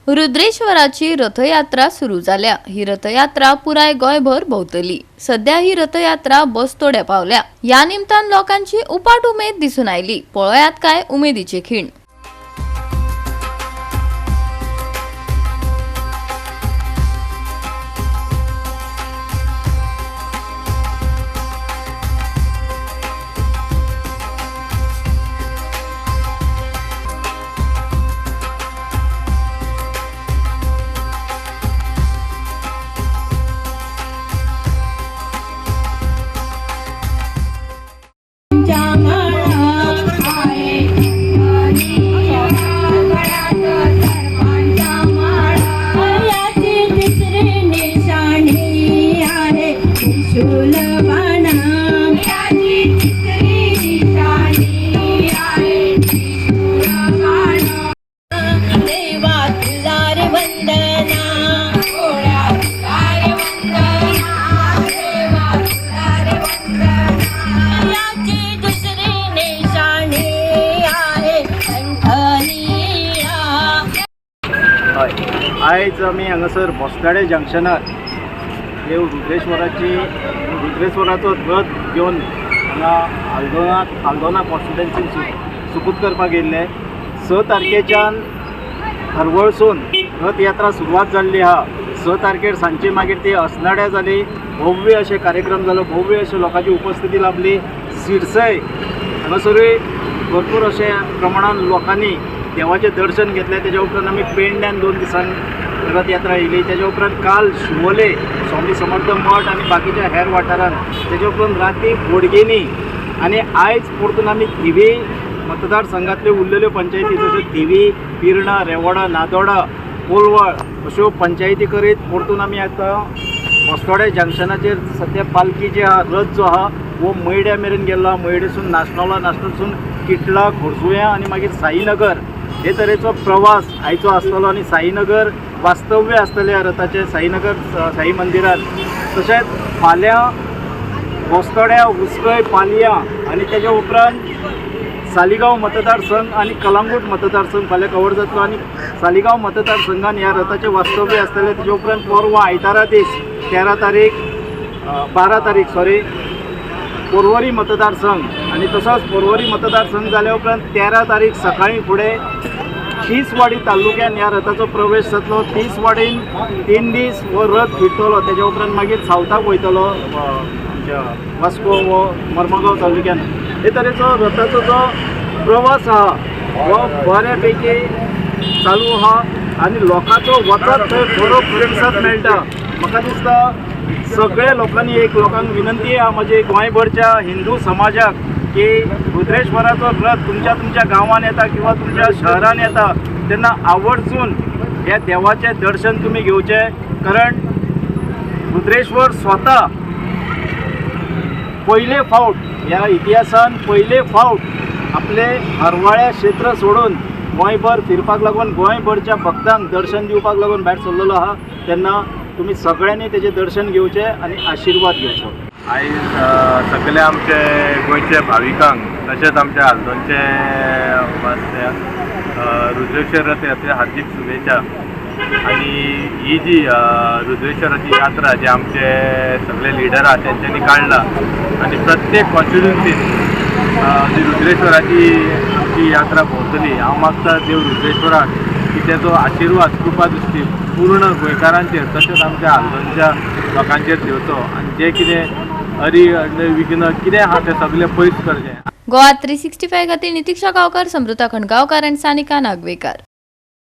रुद्रेश्वराची रथयात्रा सुरू झाल्या। ही रथयात्रा पुराय गोयभर भोवतली। सध्या ही रथयात्रा बसतोड्या पावल्या। या निमतान लोकांची उपाट उमेद दिसून आयली। पळयात काय उमेदीचे खीण। आयज आमी हांगासर बसताडे जंक्शनार देव रुद्रेश्वराचो रथ घेवन हांगा आल्दोना कॉन्स्टिट्युएन्सीन सुपूत करपाक येयल्ले। 6 तारखेच्यान हरवळसून रथ यात्रा सुरवात जाल्ली आहा। 6 तारखेर सांजची मागीर ती असनाड्या जाली। भव्य अशे कार्यक्रम जालो, भव्य अशे लोकांची उपस्थिती लाभली। सिरसय हांगासरूय भरपूर अशे प्रमाणान लोकांनी देवाचे दर्शन घेतले। तेज्या उपरांत आमी पेडण्यान 2 दिसांनी रथ यात्रा येयली। तेज्या उपरांत काल शिवोले स्वामी समर्थ मठ आनी बाकीच्या हेर वाठारांत, तेज्या उपरांत राती बोडगेनी आनी आयज परतून आमी थिवी मतदारसंघातल्यो उरलेल्यो पंचायती जश्यो थिवी, पिर्णा, रेवाडा, नादोडा, कोलवळ अश्यो पंचायती करीत परतून आमी आतां बसतोडे जंक्शनाचेर सद्या पालखी जी आहा, रथ जो आहा वो मैड्या मेरेन गेल्लो। मैड्यासून नाशनोला, नाशनोलसून किटला, खोर्जुया आनी मागीर साईनगर हे तरेचो प्रवास आयचो आसतलो। आनी साईनगर वास्तव्य आसतलें ह्या रथाचें, साईनगर साई मंदिरांत। तशेंच फाल्यां बसतोड्या, उस्कय, पालया आनी तेज्या उपरांत सालिगांव मतदारसंघ आनी कलंगूट मतदारसंघ फाल्यां कवर जातलो। आनी सालिगांव मतदारसंघान ह्या रथाचें वास्तव्य आसतलें। तेज्या उपरांत परवां आयतारा दीस 12 तारीख पर्वरी मतदारसंघ आनी तसोच पर्वरी मतदारसंघ जाल्या उपरांत 13 तारीख सकाळीं फुडें तिसवाडी तालुक्यान ह्या रथाचो प्रवेश जातलो। तिसवाडीन 3 दीस हो रथ फिरतलो। तेज्या उपरांत मागीर सावथाक वयतलो, वास्को वो मर्मगांव तालुक्यान। हे तरेचो रथाचो जो प्रवास आहा हो बऱ्यापैकी चालू आहा आनी लोकांचो वचत थंय बरो प्रतिसाद मेळटा। म्हाका दिसता सगळ्या लोकांनी लोकांक विनंती आहे माझे गोंयभरच्या हिंदू समाजाक की रुद्रेश्वराचो रथ तुमच्या गांवांत येता किंवा तुमच्या शहरान येता तेन्ना आवर्जून ह्या देवाचे दर्शन तुम्ही घेवचे। कारण रुद्रेश्वर स्वता पयले फावट ह्या इतिहासान पयले फावट आपले हरवाळ्या क्षेत्र सोडून गोंयभर फिरपाक लागून गोंयभरच्या भक्तांक दर्शन दिवपाक लागून भायर सरलेलो आहा। तेन्ना तुम्ही सगळ्यांनी त्याचे दर्शन घेवचे आणि आशीर्वाद घेवचो। आयज सगळे आमचे गोंयचे भाविकांक तशेंच आमच्या हाल्दोनचे रुद्रेश्वर रथ यात्रे हार्दिक शुभेच्छा। आणि ही जी रुद्रेश्वराची यात्रा जे आमचे सगळे लिडर आहात त्यांच्यानी काढला आणि प्रत्येक कॉन्स्टिट्युएन्सीन जी रुद्रेश्वराची आमची यात्रा भोंवतली। हांव मागता देव रुद्रेश्वराक की तेजो आशीर्वाद कृपा दृश्टी पूर्ण गोंयकारांचेर तशेंच आमच्या हाल्दोनच्या लोकांचेर दिवचो आनी जे कितें विघ्न कितें आहा तें सगळें पयस करचें। गोवा 365 खातीर नितीक्षा गांवकार, समृता खणगांवकार आनी सानिका नागवेकर।